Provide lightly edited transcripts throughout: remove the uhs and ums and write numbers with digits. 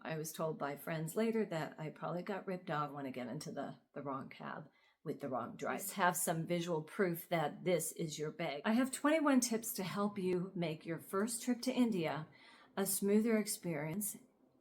I was told by friends later that I probably got ripped off when I get into the wrong cab with the wrong driver. Just have some visual proof that this is your bag. I have 21 tips to help you make your first trip to India a smoother experience,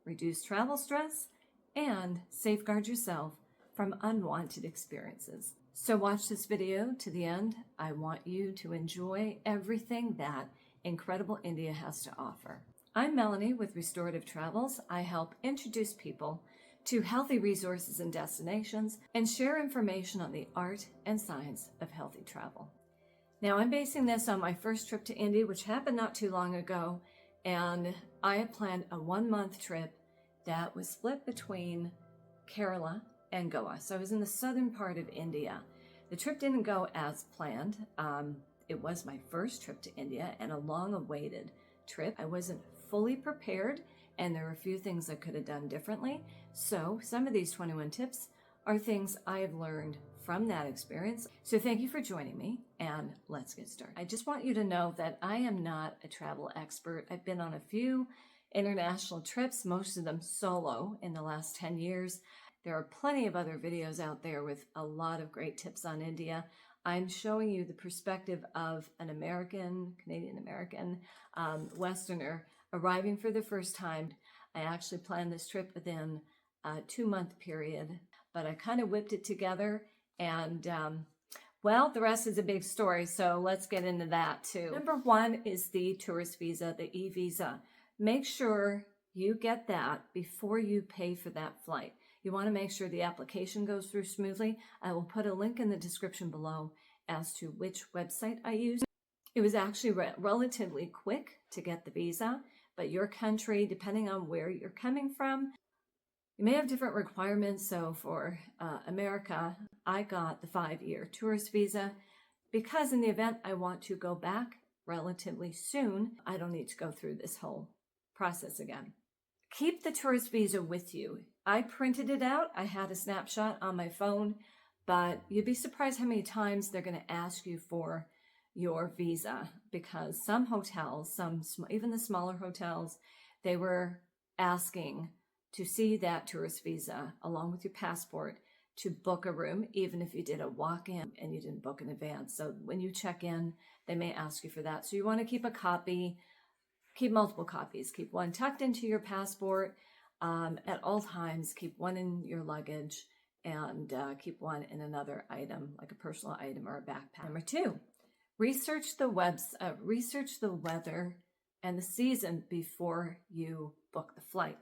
reduce travel stress, and safeguard yourself from unwanted experiences. So watch this video to the end. I want you to enjoy everything that incredible India has to offer. I'm Melanie with Restorative Travels. I help introduce people to healthy resources and destinations and share information on the art and science of healthy travel. Now, I'm basing this on my first trip to India, which happened not too long ago, and I had planned a 1-month trip that was split between Kerala and Goa. So I was in the southern part of India. The trip didn't go as planned. It was my first trip to India and a long-awaited trip. I wasn't fully prepared, and there were a few things I could have done differently. So some of these 21 tips are things I have learned from that experience. So thank you for joining me, and let's get started. I just want you to know that I am not a travel expert. I've been on a few international trips, most of them solo in the last 10 years. There are plenty of other videos out there with a lot of great tips on India. I'm showing you the perspective of an Canadian American, Westerner arriving for the first time. I actually planned this trip within a 2-month period, but I kind of whipped it together, and well, the rest is a big story, so let's get into that too. Number 1 is the tourist visa, the e-visa. Make sure you get that before you pay for that flight. You want to make sure the application goes through smoothly. I will put a link in the description below as to which website I used. It was actually relatively quick to get the visa, but your country, depending on where you're coming from, you may have different requirements. So for America, I got the 5-year tourist visa because in the event I want to go back relatively soon, I don't need to go through this whole process again. Keep the tourist visa with you. I printed it out. I had a snapshot on my phone, but you'd be surprised how many times they're going to ask you for your visa, because some hotels, even the smaller hotels, they were asking to see that tourist visa along with your passport to book a room, even if you did a walk-in and you didn't book in advance. So when you check in, they may ask you for that. So you want to keep a copy. Keep multiple copies. Keep one tucked into your passport at all times. Keep one in your luggage, and keep one in another item, like a personal item or a backpack. Number 2, research the weather and the season before you book the flight.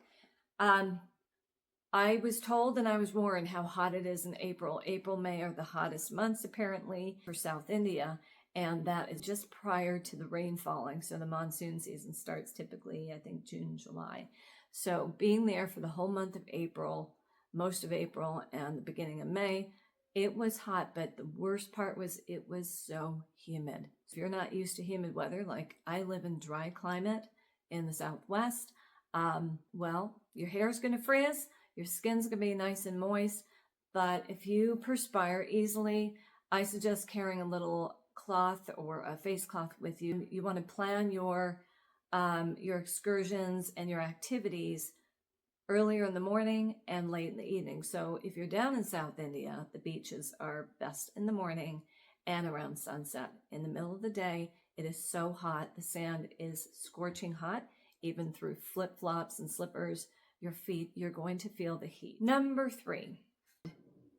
I was told and I was warned how hot it is in April. April, May are the hottest months apparently for South India. And that is just prior to the rain falling. So the monsoon season starts typically, I think, June, July. So being there for the whole month of April, most of April, and the beginning of May, it was hot. But the worst part was it was so humid. So if you're not used to humid weather, like I live in dry climate in the Southwest, well, your hair's going to frizz, your skin's going to be nice and moist. But if you perspire easily, I suggest carrying a little cloth or a face cloth with you. You want to plan your excursions and your activities earlier in the morning and late in the evening. So if you're down in South India, the beaches are best in the morning and around sunset. In the middle of the day, it is so hot. The sand is scorching hot, even through flip-flops and slippers. Your feet, you're going to feel the heat. Number 3,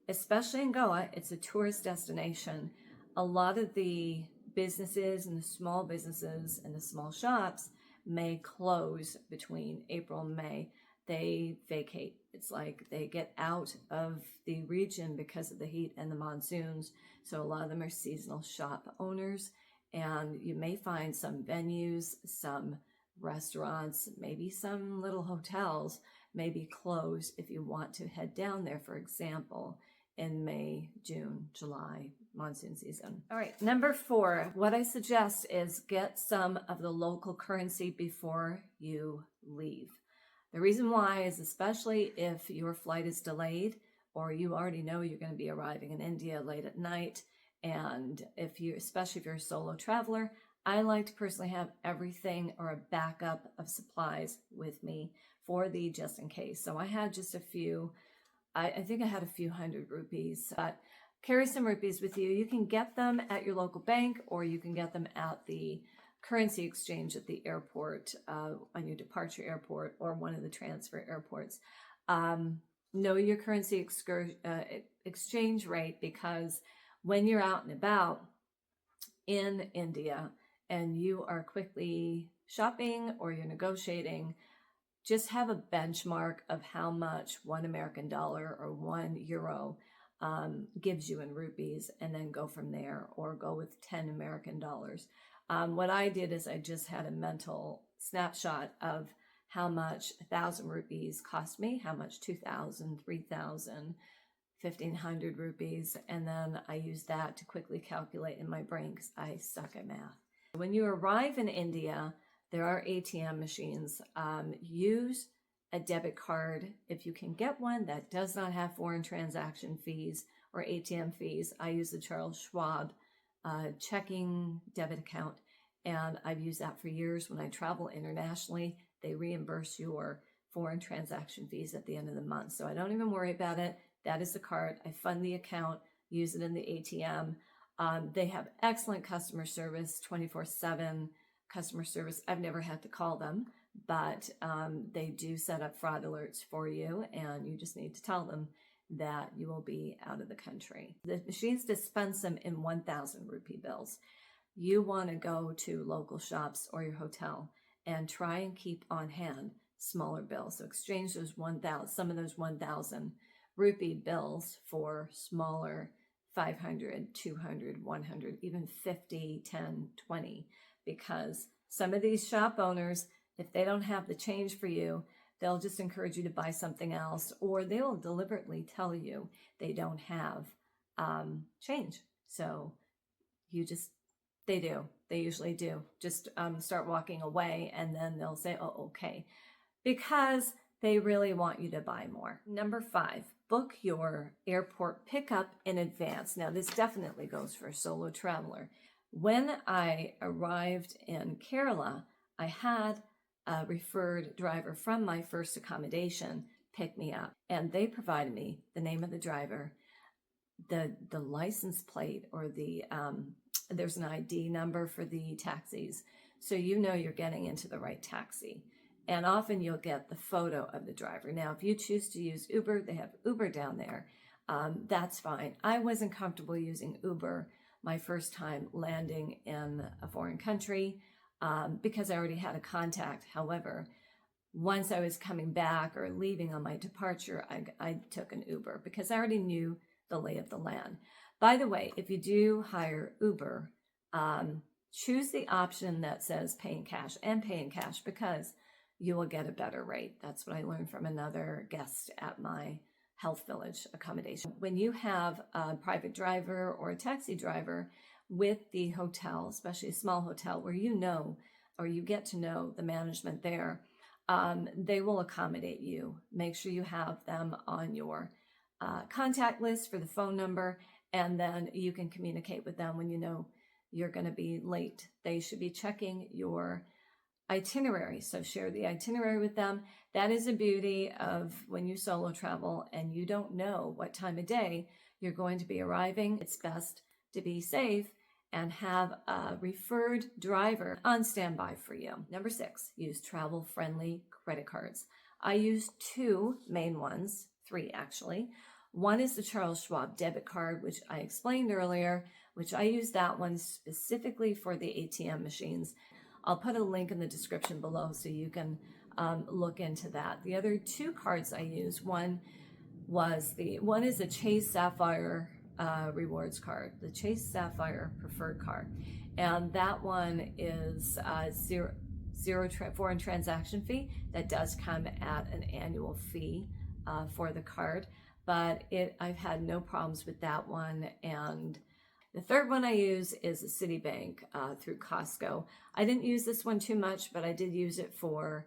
especially in Goa, it's a tourist destination. A lot of the businesses and the small businesses and the small shops may close between April and May. They vacate. It's like they get out of the region because of the heat and the monsoons. So a lot of them are seasonal shop owners, and you may find some venues, some restaurants, maybe some little hotels may be closed if you want to head down there, for example, in May, June, July, monsoon season. All right, number 4, what I suggest is get some of the local currency before you leave. The reason why is especially if your flight is delayed or you already know you're going to be arriving in India late at night, and especially if you're a solo traveler, I like to personally have everything or a backup of supplies with me for the just in case. So I had just a few, I think I had a few hundred rupees, but carry some rupees with you. You can get them at your local bank, or you can get them at the currency exchange at the airport, on your departure airport or one of the transfer airports. Know your currency exchange rate, because when you're out and about in India and you are quickly shopping or you're negotiating, just have a benchmark of how much $1 American or €1 gives you in rupees, and then go from there, or go with $10 American. What I did is I just had a mental snapshot of how much 1,000 rupees cost me, how much 2,000, 3,000, 1,500 rupees, and then I used that to quickly calculate in my brain, because I suck at math. When you arrive in India, there are ATM machines. Use a debit card if you can get one that does not have foreign transaction fees or ATM fees. I use the Charles Schwab checking debit account, and I've used that for years. When I travel internationally, they reimburse your foreign transaction fees at the end of the month, so I don't even worry about it. That is the card. I fund the account, use it in the ATM. They have excellent customer service, 24/7 customer service. I've never had to call them, but they do set up fraud alerts for you, and you just need to tell them that you will be out of the country. The machines dispense them in 1,000 rupee bills. You want to go to local shops or your hotel and try and keep on hand smaller bills. So exchange those 1,000, some of those 1,000 rupee bills for smaller 500, 200, 100, even 50, 10, 20, because some of these shop owners, if they don't have the change for you, they'll just encourage you to buy something else, or they will deliberately tell you they don't have change. So they usually do. Just start walking away, and then they'll say, oh, okay, because they really want you to buy more. Number 5, book your airport pickup in advance. Now, this definitely goes for a solo traveler. When I arrived in Kerala, I had a referred driver from my first accommodation pick me up, and they provided me the name of the driver, the license plate, or there's an ID number for the taxis, so you know you're getting into the right taxi. And often you'll get the photo of the driver. Now, if you choose to use Uber, they have Uber down there. That's fine. I wasn't comfortable using Uber my first time landing in a foreign country because I already had a contact. However, once I was coming back or leaving on my departure, I took an Uber because I already knew the lay of the land. By the way, if you do hire Uber, choose the option that says pay in cash, because you will get a better rate. That's what I learned from another guest at my Health Village accommodation. When you have a private driver or a taxi driver with the hotel, especially a small hotel where you know, or you get to know the management there, they will accommodate you. Make sure you have them on your contact list for the phone number, and then you can communicate with them when you know you're going to be late. They should be checking your itinerary, so share the itinerary with them. That is the beauty of when you solo travel and you don't know what time of day you're going to be arriving. It's best to be safe and have a referred driver on standby for you. Number 6, use travel-friendly credit cards. I use 2 main ones, 3 actually. One is the Charles Schwab debit card, which I explained earlier, which I use that one specifically for the ATM machines. I'll put a link in the description below so you can look into that. The other 2 cards I use, one is a Chase Sapphire rewards card, the Chase Sapphire preferred card, and that one is zero foreign transaction fee. That does come at an annual fee for the card, but I've had no problems with that one. And the third one I use is a Citibank through Costco. I didn't use this one too much, but I did use it for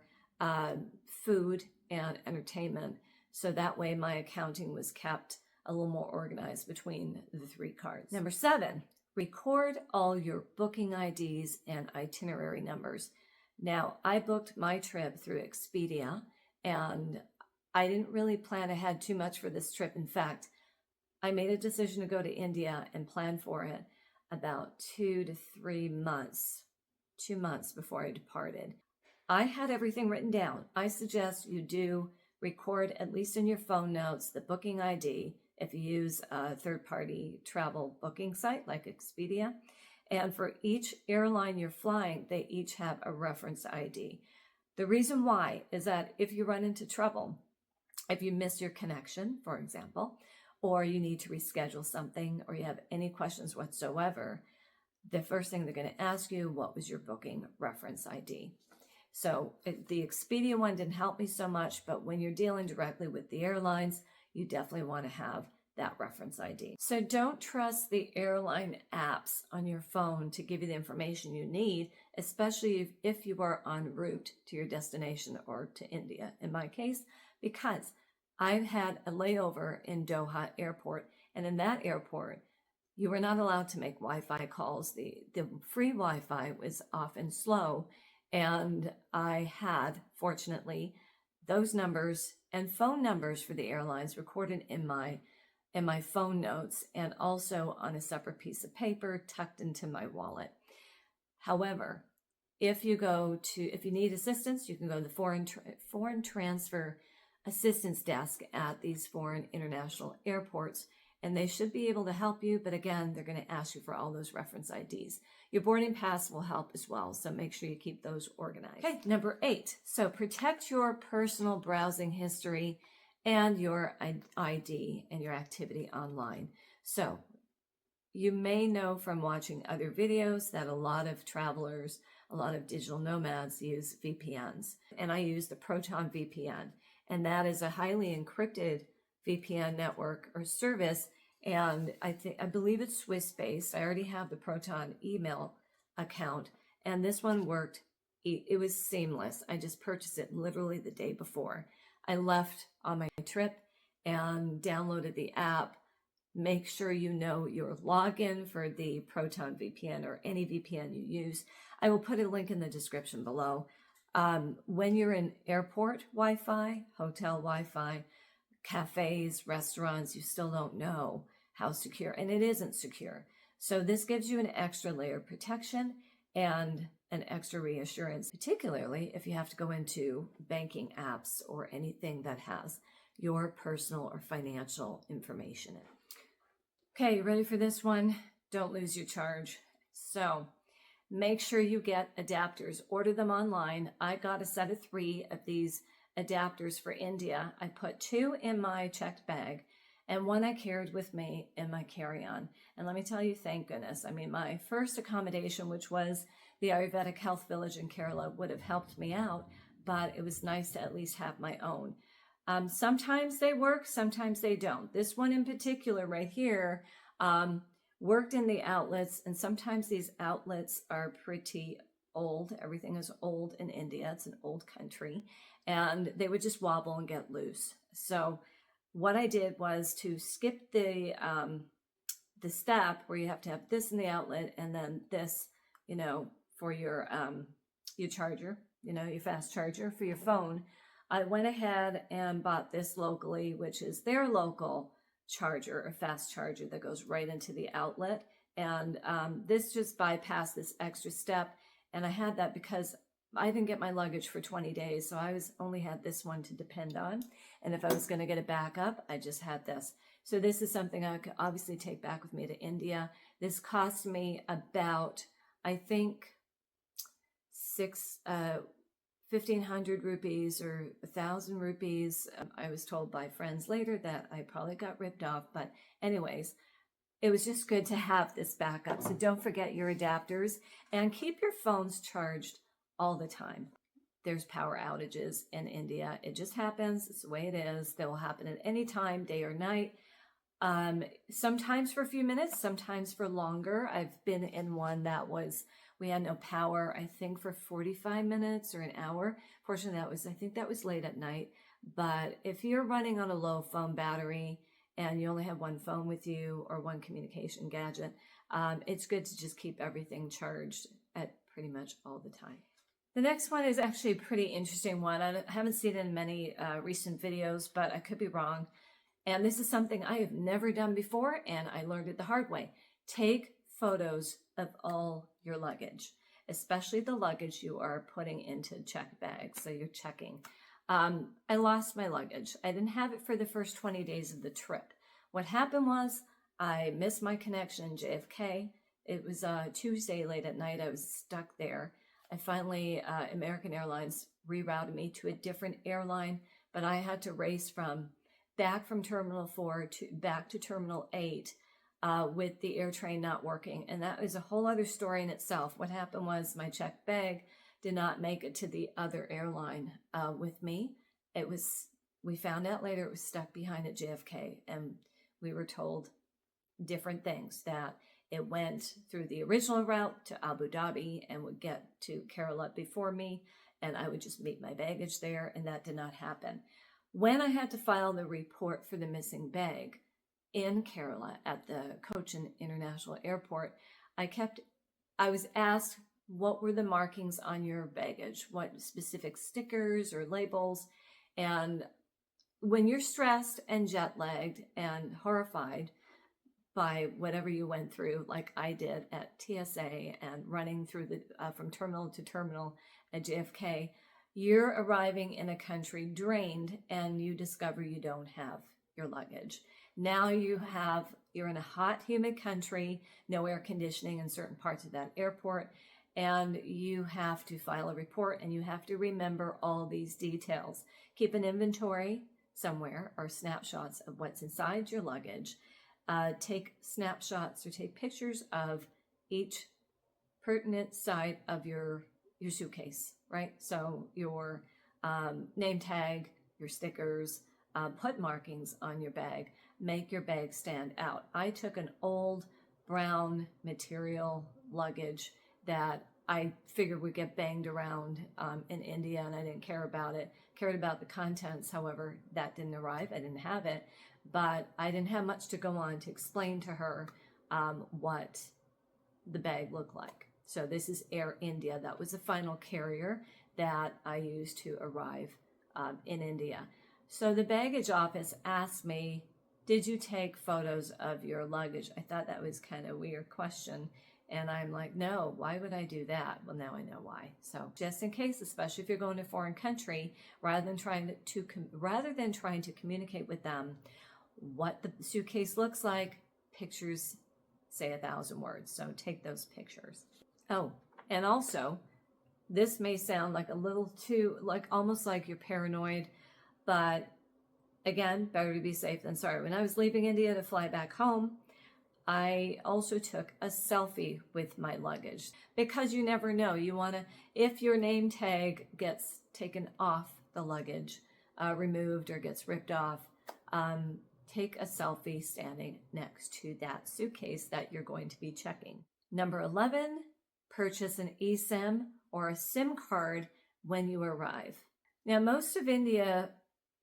food and entertainment. So that way my accounting was kept a little more organized between the 3 cards. Number 7, record all your booking IDs and itinerary numbers. Now, I booked my trip through Expedia, And I didn't really plan ahead too much for this trip. In fact, I made a decision to go to India and plan for it about 2 to 3 months, 2 months before I departed. I had everything written down. I suggest you do record, at least in your phone notes, the booking ID if you use a third-party travel booking site like Expedia. And for each airline you're flying, they each have a reference ID. The reason why is that if you run into trouble, if you miss your connection, for example, or you need to reschedule something, or you have any questions whatsoever, the first thing they're going to ask you, what was your booking reference ID? So the Expedia one didn't help me so much, but when you're dealing directly with the airlines, you definitely want to have that reference ID. So don't trust the airline apps on your phone to give you the information you need, especially if you are en route to your destination or to India, in my case, because I've had a layover in Doha airport, and in that airport, you were not allowed to make Wi-Fi calls. The free Wi-Fi was often slow, and I had, fortunately, those numbers and phone numbers for the airlines recorded in my phone notes, and also on a separate piece of paper tucked into my wallet. However, if you need assistance, you can go to the foreign transfer assistance desk at these foreign international airports, and they should be able to help you. But again, they're going to ask you for all those reference IDs. Your boarding pass will help as well, so make sure you keep those organized. Okay, number 8. So protect your personal browsing history and your ID and your activity online. So you may know from watching other videos that a lot of travelers, a lot of digital nomads use VPNs, and I use the Proton VPN, and that is a highly encrypted VPN network or service, and I believe it's Swiss-based. I already have the Proton email account, and this one worked. It was seamless. I just purchased it literally the day before I left on my trip and downloaded the app. Make sure you know your login for the Proton VPN or any VPN you use. I will put a link in the description below. When you're in airport Wi-Fi, hotel Wi-Fi, cafes, restaurants, you still don't know how secure, and it isn't secure. So this gives you an extra layer of protection and an extra reassurance, particularly if you have to go into banking apps or anything that has your personal or financial information in it. Okay, you ready for this one? Don't lose your charge. So make sure you get adapters. Order them online. I got a set of 3 of these adapters for India. I put 2 in my checked bag and 1 I carried with me in my carry-on. And let me tell you, thank goodness. I mean, my first accommodation, which was the Ayurvedic Health Village in Kerala, would have helped me out, but it was nice to at least have my own. Sometimes they work, sometimes they don't. This one in particular right here worked in the outlets, and sometimes these outlets are pretty old. Everything is old in India. It's an old country, and they would just wobble and get loose. So what I did was to skip the step where you have to have this in the outlet and then this, for your charger, your fast charger for your phone. I went ahead and bought this locally, which is their local charger or fast charger that goes right into the outlet. And this just bypassed this extra step. And I had that because I didn't get my luggage for 20 days. So I only had this one to depend on. And if I was going to get a backup, I just had this. So this is something I could obviously take back with me to India. This cost me about, I think, 1,500 rupees or 1,000 rupees. I was told by friends later that I probably got ripped off. But anyways, it was just good to have this backup. So don't forget your adapters and keep your phones charged all the time. There's power outages in India. It just happens. It's the way it is. They will happen at any time, day or night. Sometimes for a few minutes, sometimes for longer. I've been in one that we had no power, I think for 45 minutes or an hour. Fortunately, I think that was late at night. But if you're running on a low phone battery and you only have one phone with you or one communication gadget, it's good to just keep everything charged at pretty much all the time. The next one is actually a pretty interesting one. I haven't seen it in many recent videos, but I could be wrong. And this is something I have never done before, and I learned it the hard way. Take photos of all your luggage, especially the luggage you are putting into check bags, so you're checking. I lost my luggage. I didn't have it for the first 20 days of the trip. What happened was I missed my connection in JFK. It was Tuesday late at night. I was stuck there. I finally, American Airlines rerouted me to a different airline, but I had to race back from Terminal 4 back to Terminal 8 with the air train not working. And that was a whole other story in itself. What happened was my checked bag did not make it to the other airline with me. We found out later it was stuck behind at JFK, and we were told different things, that it went through the original route to Abu Dhabi and would get to Kerala before me, and I would just meet my baggage there, and that did not happen. When I had to file the report for the missing bag in Kerala at the Cochin International Airport, I was asked, what were the markings on your baggage? What specific stickers or labels? And when you're stressed and jet-lagged and horrified by whatever you went through, like I did at TSA and running through from terminal to terminal at JFK, you're arriving in a country drained and you discover you don't have your luggage. Now you're in a hot, humid country, no air conditioning in certain parts of that airport, and you have to file a report and you have to remember all these details. Keep an inventory somewhere or snapshots of what's inside your luggage. Take snapshots or take pictures of each pertinent side of your suitcase, right? So your name tag, your stickers, put markings on your bag, make your bag stand out. I took an old brown material luggage that I figured would get banged around in India, and I didn't care about it. Cared about the contents, however, that didn't arrive. I didn't have it, but I didn't have much to go on to explain to her what the bag looked like. So this is Air India. That was the final carrier that I used to arrive in India. So the baggage office asked me, did you take photos of your luggage? I thought that was kind of a weird question. And I'm like, no, why would I do that? Well, now I know why. So just in case, especially if you're going to a foreign country, rather than trying to communicate with them what the suitcase looks like, pictures say 1,000 words. So take those pictures. Oh, and also, this may sound like a little too, almost like you're paranoid, but again, better to be safe than sorry. When I was leaving India to fly back home, I also took a selfie with my luggage, because you never know. If your name tag gets taken off the luggage, removed or gets ripped off, take a selfie standing next to that suitcase that you're going to be checking. Number 11, purchase an eSIM or a SIM card when you arrive. Now, most of India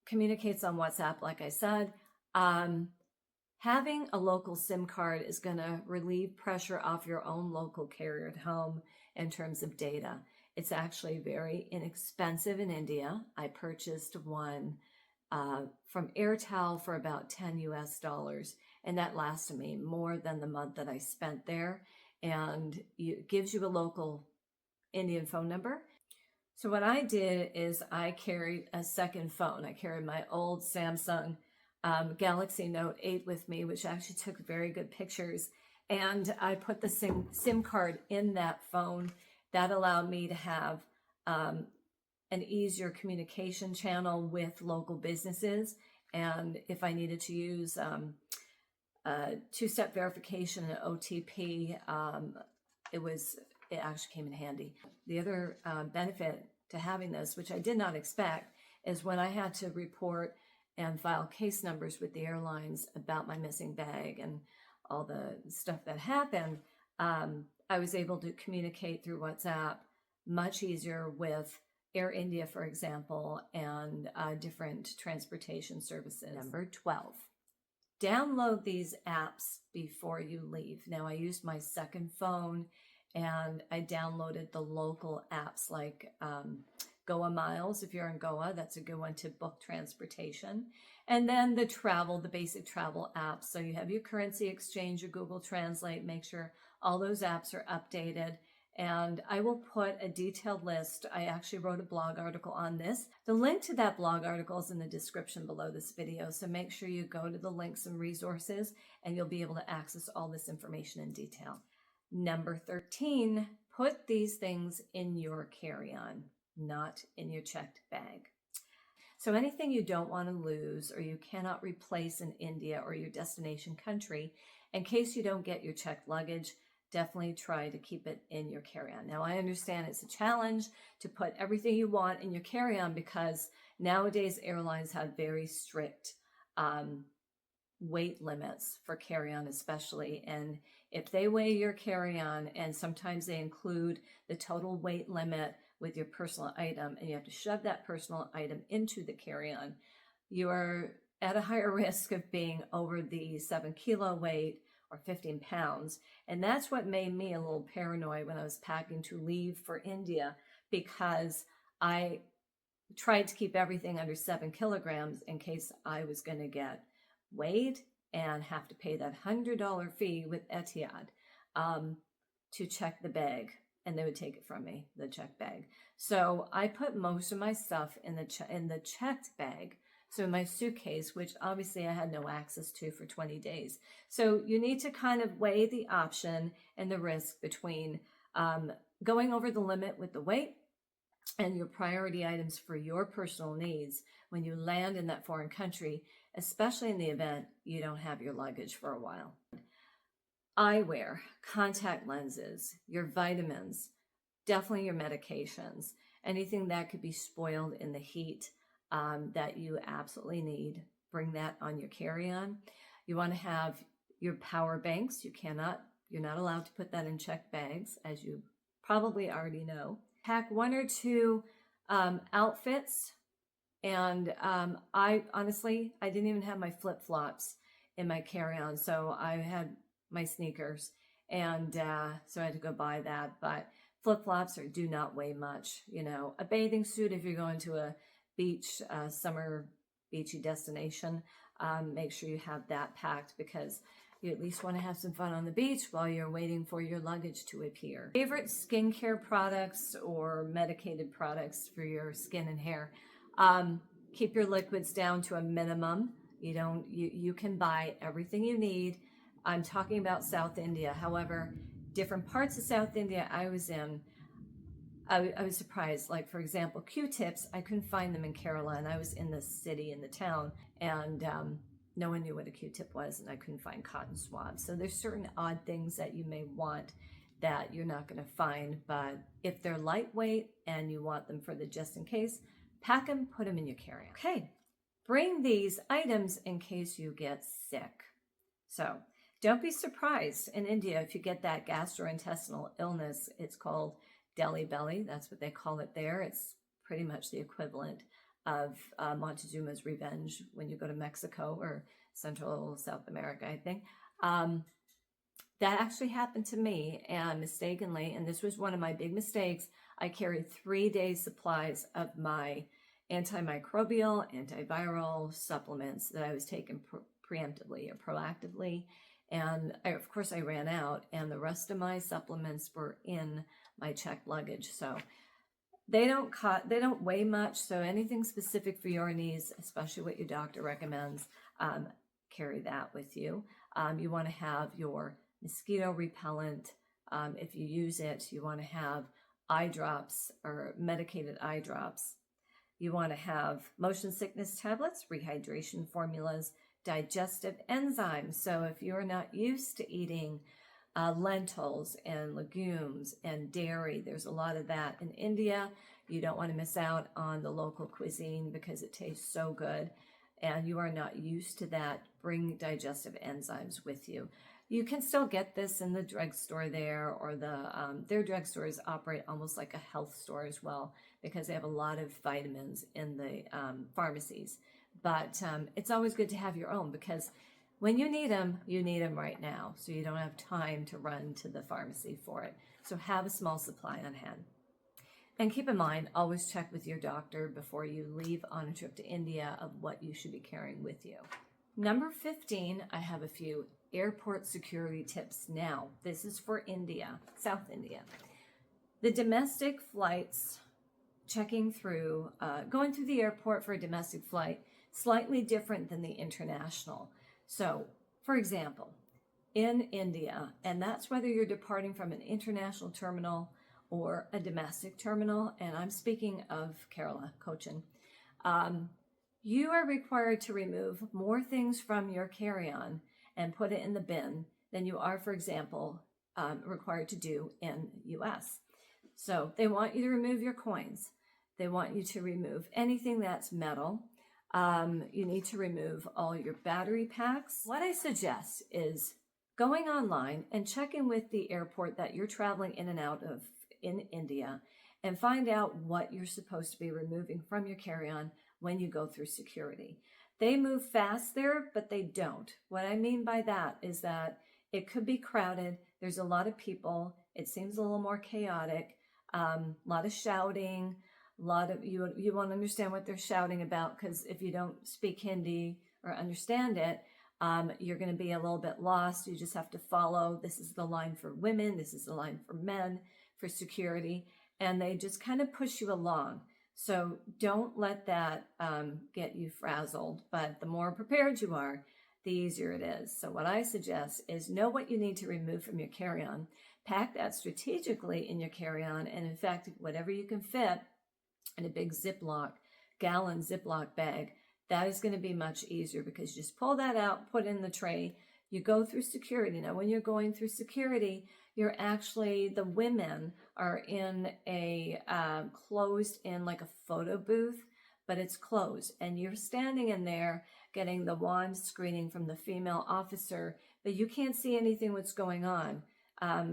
communicates on WhatsApp, like I said. Having a local SIM card is going to relieve pressure off your own local carrier at home in terms of data. It's actually very inexpensive in India. I purchased one from Airtel for about $10 US, and that lasted me more than the month that I spent there. And it gives you a local Indian phone number. So what I did is I carried a second phone. I carried my old Samsung Galaxy Note 8 with me, which actually took very good pictures. And I put the SIM card in that phone. That allowed me to have an easier communication channel with local businesses. And if I needed to use two-step verification and OTP, it actually came in handy. The other benefit to having this, which I did not expect, is when I had to report and file case numbers with the airlines about my missing bag and all the stuff that happened, I was able to communicate through WhatsApp much easier with Air India, for example, and different transportation services. Number 12, download these apps before you leave. Now, I used my second phone, and I downloaded the local apps like Goa Miles. If you're in Goa, that's a good one to book transportation. And then the basic travel apps. So you have your currency exchange, your Google Translate, make sure all those apps are updated. And I will put a detailed list. I actually wrote a blog article on this. The link to that blog article is in the description below this video. So make sure you go to the links and resources and you'll be able to access all this information in detail. Number 13, put these things in your carry-on, not in your checked bag. So anything you don't want to lose or you cannot replace in India or your destination country, in case you don't get your checked luggage, definitely try to keep it in your carry-on. Now, I understand it's a challenge to put everything you want in your carry-on because nowadays airlines have very strict weight limits for carry-on especially. And if they weigh your carry-on, and sometimes they include the total weight limit with your personal item, and you have to shove that personal item into the carry-on, you are at a higher risk of being over the 7-kilo weight or 15 pounds. And that's what made me a little paranoid when I was packing to leave for India, because I tried to keep everything under 7 kilograms in case I was going to get weighed and have to pay that $100 fee with Etihad to check the bag, and they would take it from me, the checked bag. So I put most of my stuff in the checked bag, so in my suitcase, which obviously I had no access to for 20 days. So you need to kind of weigh the option and the risk between going over the limit with the weight and your priority items for your personal needs when you land in that foreign country, especially in the event you don't have your luggage for a while. Eyewear, contact lenses, your vitamins, definitely your medications, anything that could be spoiled in the heat that you absolutely need, bring that on your carry-on. You want to have your power banks. You're not allowed to put that in checked bags, as you probably already know. Pack 1 or 2 outfits. And I didn't even have my flip-flops in my carry-on. So I had my sneakers, and so I had to go buy that. But flip-flops do not weigh much. You know, a bathing suit, if you're going to a beach, summer beachy destination, make sure you have that packed, because you at least want to have some fun on the beach while you're waiting for your luggage to appear. Favorite skincare products or medicated products for your skin and hair. Keep your liquids down to a minimum. You can buy everything you need. I'm talking about South India. However, different parts of South India I was in, I was surprised. Like, for example, Q-tips, I couldn't find them in Kerala, and I was in the city, in the town, and no one knew what a Q-tip was, and I couldn't find cotton swabs. So there's certain odd things that you may want that you're not going to find, but if they're lightweight and you want them for the just in case, pack them, put them in your carry-on. Okay, bring these items in case you get sick. So don't be surprised in India if you get that gastrointestinal illness. It's called Delhi belly. That's what they call it there. It's pretty much the equivalent of Montezuma's revenge when you go to Mexico or Central South America, I think. That actually happened to me, and mistakenly, and this was one of my big mistakes, I carried 3 days supplies of my antimicrobial, antiviral supplements that I was taking preemptively or proactively. And of course I ran out, and the rest of my supplements were in my checked luggage. So they don't weigh much. So anything specific for your needs, especially what your doctor recommends, carry that with you. You want to have your mosquito repellent. If you use it, you want to have eye drops or medicated eye drops. You want to have motion sickness tablets, rehydration formulas, digestive enzymes. So if you're not used to eating lentils and legumes and dairy, there's a lot of that in India. You don't want to miss out on the local cuisine because it tastes so good, and you are not used to that. Bring digestive enzymes with you. You can still get this in the drugstore there, or their drugstores operate almost like a health store as well, because they have a lot of vitamins in the pharmacies. But it's always good to have your own, because When you need them right now, so you don't have time to run to the pharmacy for it. So have a small supply on hand. And keep in mind, always check with your doctor before you leave on a trip to India of what you should be carrying with you. Number 15, I have a few airport security tips now. This is for India, South India. The domestic flights, checking through, going through the airport for a domestic flight, slightly different than the international. So, for example, in India, and that's whether you're departing from an international terminal or a domestic terminal, and I'm speaking of Kerala, Cochin, you are required to remove more things from your carry-on and put it in the bin than you are, for example, required to do in US. So they want you to remove your coins. They want you to remove anything that's metal. You need to remove all your battery packs. What I suggest is going online and checking with the airport that you're traveling in and out of in India and find out what you're supposed to be removing from your carry-on when you go through security. They move fast there, but they don't. What I mean by that is that it could be crowded. There's a lot of people. It seems a little more chaotic. A lot of shouting. A lot of you won't understand what they're shouting about, because if you don't speak Hindi or understand it, you're going to be a little bit lost. You just have to follow. This is the line for women. This is the line for men for security. And they just kind of push you along. So don't let that get you frazzled. But the more prepared you are, the easier it is. So what I suggest is know what you need to remove from your carry-on. Pack that strategically in your carry-on. And in fact, whatever you can fit in a big gallon Ziploc bag, that is going to be much easier, because you just pull that out, put it in the tray, you go through security. Now, when you're going through security, the women are in a closed in like a photo booth, but it's closed. And you're standing in there getting the wand screening from the female officer, but you can't see anything what's going on.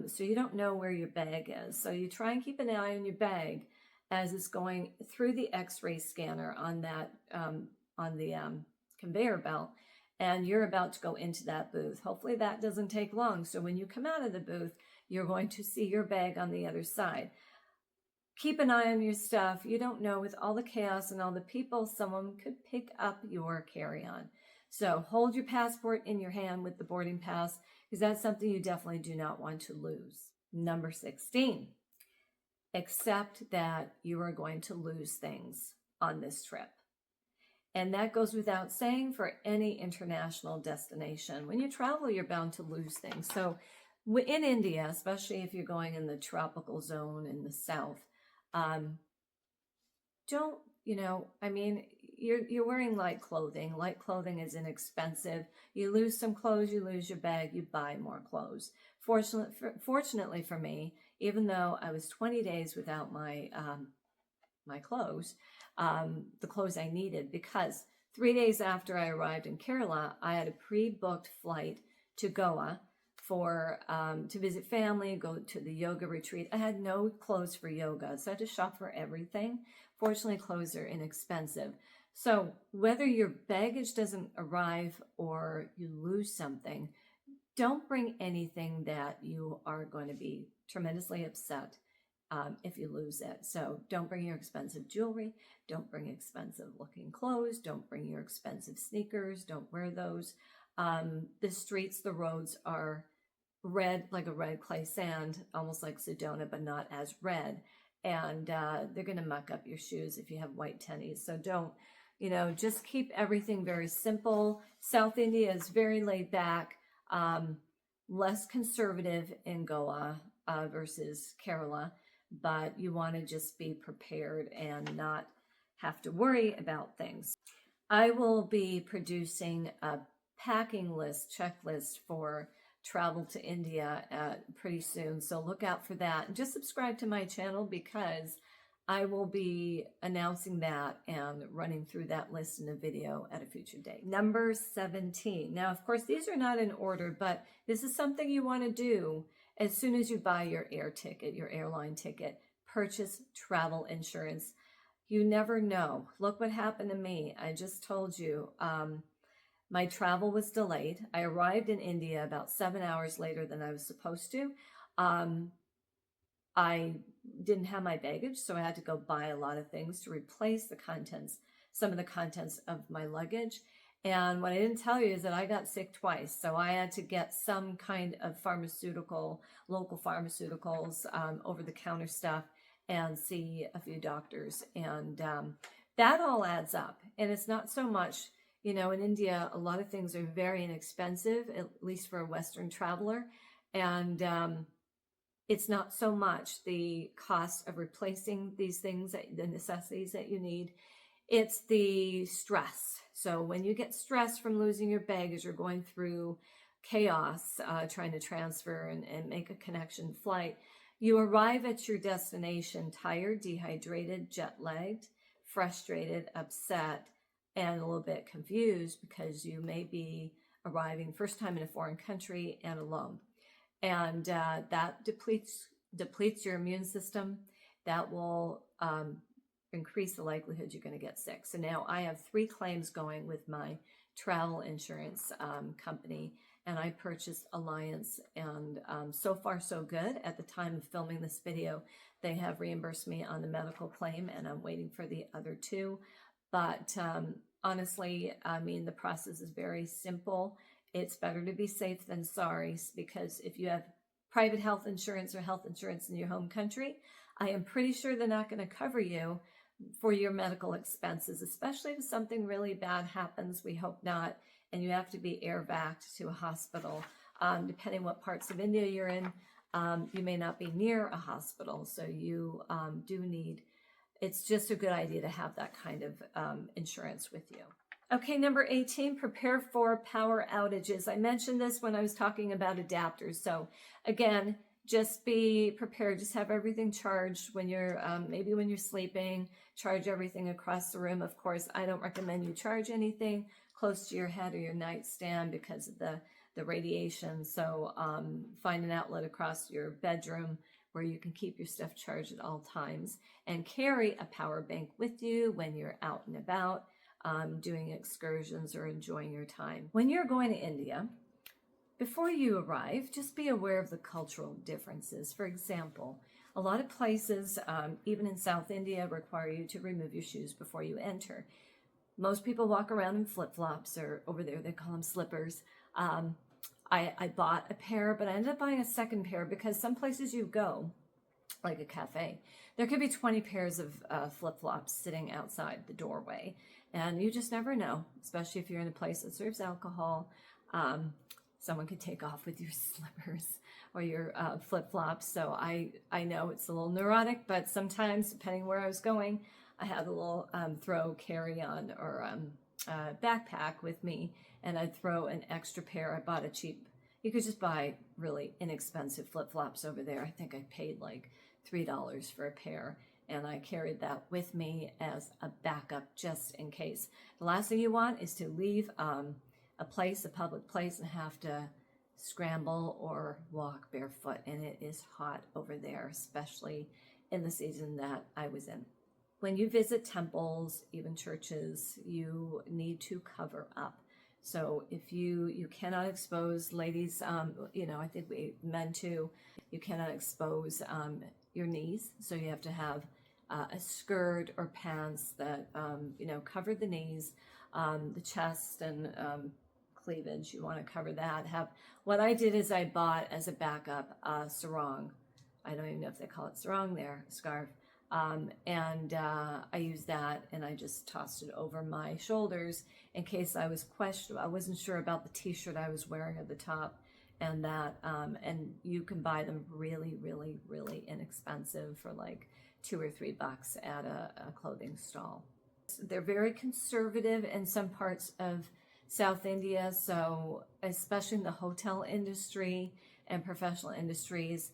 So you don't know where your bag is. So you try and keep an eye on your bag as it's going through the x-ray scanner on that on the conveyor belt, and you're about to go into that booth. Hopefully that doesn't take long. So when you come out of the booth, you're going to see your bag on the other side. Keep an eye on your stuff. You don't know, with all the chaos and all the people, someone could pick up your carry-on. So hold your passport in your hand with the boarding pass, because that's something you definitely do not want to lose. Number 16, accept that you are going to lose things on this trip. And that goes without saying for any international destination. When you travel, you're bound to lose things. So in India, especially if you're going in the tropical zone in the south, you're wearing light clothing. Light clothing is inexpensive. You lose some clothes, you lose your bag, you buy more clothes. Fortunately for me, even though I was 20 days without my clothes, the clothes I needed, because 3 days after I arrived in Kerala, I had a pre-booked flight to Goa to visit family, go to the yoga retreat. I had no clothes for yoga, so I had to shop for everything. Fortunately, clothes are inexpensive. So whether your baggage doesn't arrive or you lose something, don't bring anything that you are going to be tremendously upset if you lose it. So don't bring your expensive jewelry. Don't bring expensive looking clothes. Don't bring your expensive sneakers. Don't wear those. The streets, the roads are red, like a red clay sand, almost like Sedona, but not as red. And they're going to muck up your shoes if you have white tennies. So don't, just keep everything very simple. South India is very laid back, less conservative in Goa versus Kerala. But you want to just be prepared and not have to worry about things. I will be producing a packing list, checklist for travel to India pretty soon. So look out for that. And just subscribe to my channel, because I will be announcing that and running through that list in a video at a future date. Number 17. Now, of course, these are not in order, but this is something you want to do as soon as you buy your air ticket, your airline ticket. Purchase travel insurance. You never know. Look what happened to me. I just told you, My travel was delayed. I arrived in India about 7 hours later than I was supposed to. I didn't have my baggage, so I had to go buy a lot of things to replace the contents, some of the contents of my luggage. And what I didn't tell you is that I got sick twice. So I had to get some kind of local pharmaceuticals, over-the-counter stuff, and see a few doctors. And that all adds up. And it's not so much, in India, a lot of things are very inexpensive, at least for a Western traveler. And it's not so much the cost of replacing these things, the necessities that you need. It's the stress. So when you get stressed from losing your baggage or going through chaos, trying to transfer and make a connection flight, you arrive at your destination tired, dehydrated, jet-lagged, frustrated, upset, and a little bit confused because you may be arriving first time in a foreign country and alone. And that depletes your immune system. That will increase the likelihood you're going to get sick. So now I have 3 claims going with my travel insurance company, and I purchased Alliance, and so far so good. At the time of filming this video, they have reimbursed me on the medical claim, and I'm waiting for the other 2. But honestly, the process is very simple. It's better to be safe than sorry, because if you have private health insurance or health insurance in your home country, I am pretty sure they're not going to cover you for your medical expenses, especially if something really bad happens. We hope not. And you have to be air-vac'd to a hospital. Depending what parts of India you're in, you may not be near a hospital. So you it's just a good idea to have that kind of insurance with you. Okay, number 18, prepare for power outages. I mentioned this when I was talking about adapters. So again, just be prepared. Just have everything charged when you're, maybe when you're sleeping, charge everything across the room. Of course, I don't recommend you charge anything close to your head or your nightstand because of the radiation. So find an outlet across your bedroom where you can keep your stuff charged at all times, and carry a power bank with you when you're out and about, doing excursions or enjoying your time. When you're going to India, before you arrive, just be aware of the cultural differences. For example, a lot of places, even in South India, require you to remove your shoes before you enter. Most people walk around in flip-flops, or over there they call them slippers. I bought a pair, but I ended up buying a second pair because some places you go, like a cafe, there could be 20 pairs of flip-flops sitting outside the doorway. And you just never know, especially if you're in a place that serves alcohol. Someone could take off with your slippers or your flip-flops. So I know it's a little neurotic, but sometimes, depending where I was going, I had a little carry-on or backpack with me, and I'd throw an extra pair. I bought you could just buy really inexpensive flip-flops over there. I think I paid like $3 for a pair. And I carried that with me as a backup just in case. The last thing you want is to leave a public place, and have to scramble or walk barefoot. And it is hot over there, especially in the season that I was in. When you visit temples, even churches, you need to cover up. So if you cannot expose, ladies, I think men too, you cannot expose your knees. So you have to have a skirt or pants that, cover the knees, the chest and cleavage. You want to cover that. What I did is I bought as a backup a sarong. I don't even know if they call it sarong there, scarf. And I used that, and I just tossed it over my shoulders in case I wasn't sure about the t-shirt I was wearing at the top, and that, and you can buy them really, really, really inexpensive for like $2 or $3 at a clothing stall. They're very conservative in some parts of South India, so especially in the hotel industry and professional industries,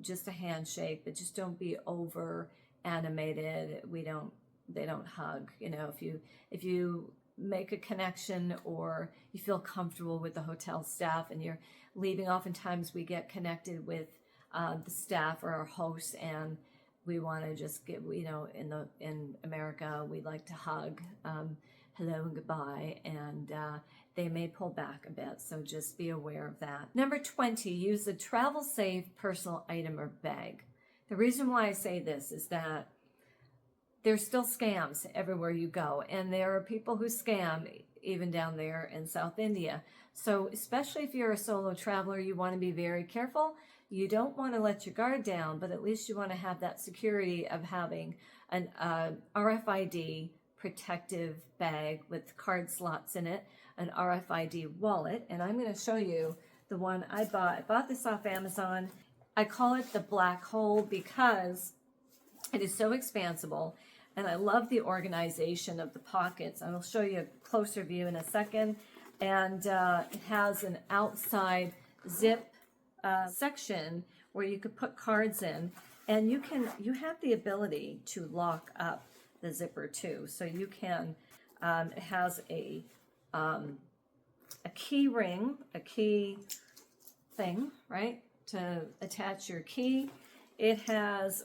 just a handshake, but just don't be over animated. They don't hug. If you make a connection or you feel comfortable with the hotel staff and you're leaving, oftentimes we get connected with the staff or our hosts, and we want to just get, in America, we like to hug. hello and goodbye, and they may pull back a bit, so just be aware of that. Number 20, use a Travelsafe personal item or bag. The reason why I say this is that there's still scams everywhere you go, and there are people who scam even down there in South India. So especially if you're a solo traveler, you want to be very careful. You don't want to let your guard down, but at least you want to have that security of having an RFID protective bag with card slots in it, an RFID wallet, and I'm going to show you the one I bought. I bought this off Amazon. I call it the black hole because it is so expansible, and I love the organization of the pockets. I will show you a closer view in a second. And it has an outside zip section where you could put cards in, and you have the ability to lock up the zipper too. So you can, it has a key ring, a key thing, right, to attach your key. It has,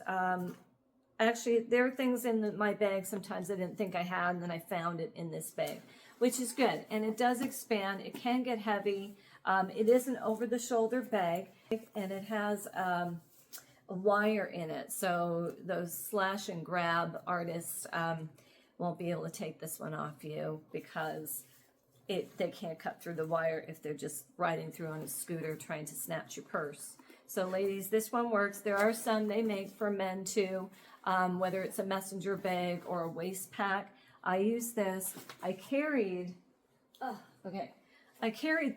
actually, there are things in my bag sometimes I didn't think I had, and then I found it in this bag, which is good. And it does expand. It can get heavy. It is an over-the-shoulder bag, and it has a wire in it. So those slash and grab artists won't be able to take this one off you because they can't cut through the wire if they're just riding through on a scooter trying to snatch your purse. So ladies, this one works. There are some they make for men too, whether it's a messenger bag or a waist pack. I use this. I carried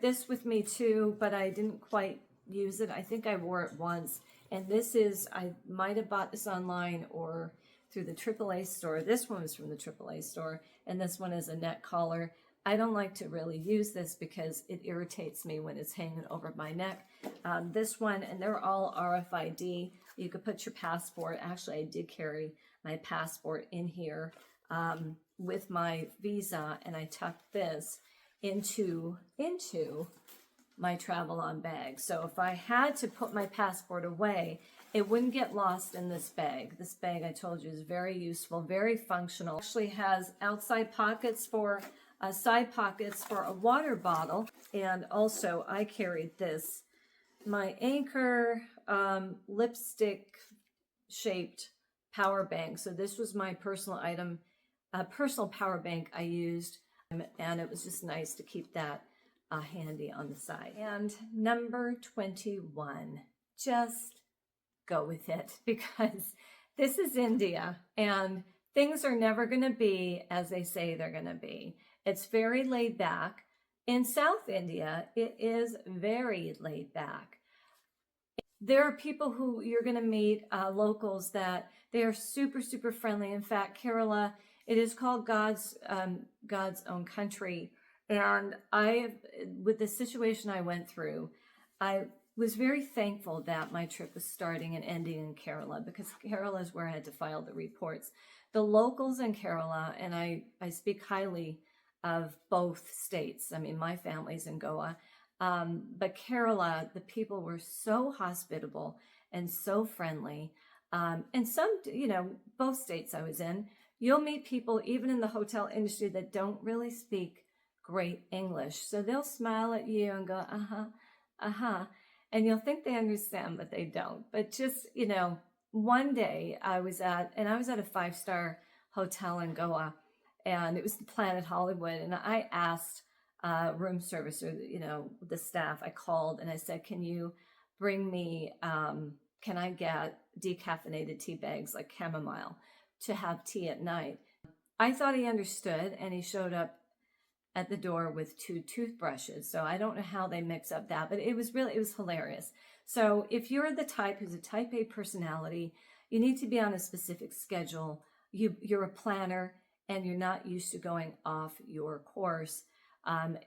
this with me too, but I didn't quite use it. I think I wore it once. And this is, I might have bought this online or through the AAA store. This one was from the AAA store, and this one is a neck collar. I don't like to really use this because it irritates me when it's hanging over my neck. This one, and they're all RFID. You could put your passport. Actually, I did carry my passport in here with my visa, and I tucked this into my travel-on bag. So if I had to put my passport away, it wouldn't get lost in this bag. This bag, I told you, is very useful, very functional. It actually has outside pockets for side pockets for a water bottle, and also I carried this, my Anchor lipstick shaped power bank. So this was my personal item, personal power bank I used, and it was just nice to keep that handy on the side. And number 21, just go with it, because this is India and things are never going to be as they say they're going to be. It's very laid back. In South India, it is very laid back. There are people who you're going to meet, locals, that they are super, super friendly. In fact, Kerala, it is called God's own country. And with the situation I went through, I was very thankful that my trip was starting and ending in Kerala, because Kerala is where I had to file the reports. The locals in Kerala, and I speak highly of both states. I mean, my family's in Goa, but Kerala, the people were so hospitable and so friendly. And some, both states I was in, you'll meet people even in the hotel industry that don't really speak great English. So they'll smile at you and go, and you'll think they understand, but they don't. But just, one day I was at a 5-star hotel in Goa, and it was the Planet Hollywood. And I asked room service, or, the staff, I called and I said, can you bring me, can I get decaffeinated tea bags like chamomile to have tea at night? I thought he understood, and he showed up at the door with 2 toothbrushes. So I don't know how they mix up that, but it was hilarious. So if you're the type who's a type A personality, you need to be on a specific schedule. You're a planner and you're not used to going off your course.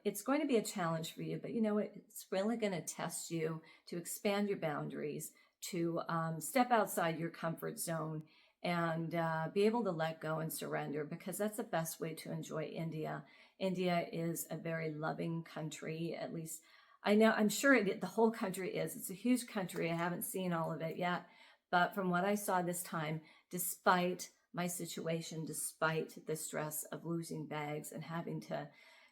It's going to be a challenge for you, but it's really going to test you to expand your boundaries, to step outside your comfort zone, and be able to let go and surrender, because that's the best way to enjoy India. India is a very loving country. At least I'm sure the whole country is. It's a huge country. I haven't seen all of it yet, but from what I saw this time, despite my situation despite the stress of losing bags and having to,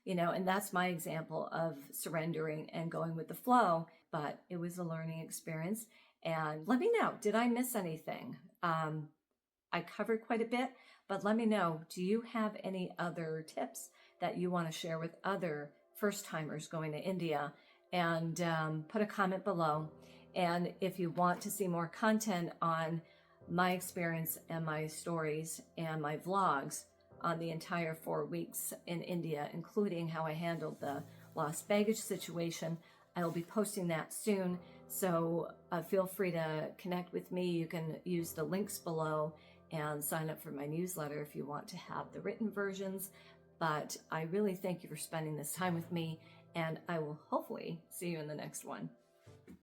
and that's my example of surrendering and going with the flow. But it was a learning experience. And let me know, did I miss anything? I covered quite a bit, but let me know, do you have any other tips that you want to share with other first timers going to India? And put a comment below. And if you want to see more content on my experience and my stories and my vlogs on the entire 4 weeks in India, including how I handled the lost baggage situation, I will be posting that soon. So feel free to connect with me. You can use the links below and sign up for my newsletter if you want to have the written versions. But I really thank you for spending this time with me, and I will hopefully see you in the next one.